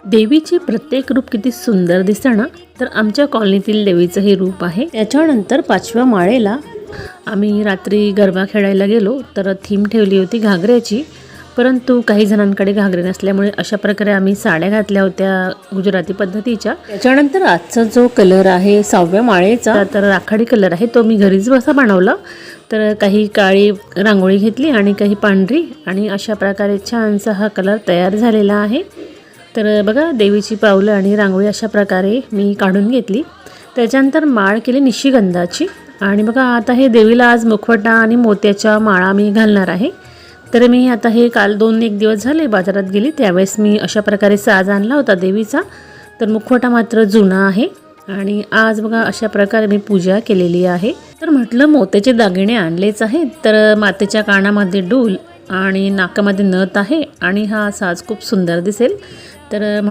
देवीचे प्रत्येक रूप किती सुंदर दिसतं ना, तर आमच्या कॉलनीतील देवीचं हे रूप आहे। त्याच्यानंतर 5व्या माळेला आम्ही रात्री गरबा खेळायला गेलो, तर थीम ठेवली होती घागऱ्याची, परंतु काही जणांकडे घागरे नसल्यामुळे अशा प्रकारे आम्ही साड्या घातल्या होत्या गुजराती पद्धतीच्या। त्याच्यानंतर आजचा जो कलर आहे 6व्या माळेचा, तर राखाडी कलर आहे, तो मी घरीच बसा बनवला। तर काही काळी रांगोळी घेतली आणि काही पांढरी, आणि अशा प्रकारे छानसा हा कलर तयार झालेला आहे। तर बघा, देवीची पावलं आणि रांगोळी अशा प्रकारे मी काढून घेतली। त्याच्यानंतर माळ केली निशिगंधाची, आणि बघा आता हे देवीला आज मुखवटा आणि मोत्याच्या माळा मी घालणार आहे। तर मी आता हे काल 2-1 दिवस झाले बाजारात गेली, त्यावेळेस मी अशा प्रकारे साज आणला होता देवीचा, तर मुखवटा मात्र जुना आहे। आणि आज बघा अशा प्रकारे मी पूजा केलेली आहे। तर म्हटलं मोत्याचे दागिने आणलेच आहेत, तर मातेच्या कानामध्ये डूल आणि नाकामध्ये नथ आहे, आणि हा साज खूप सुंदर दिसेल। तर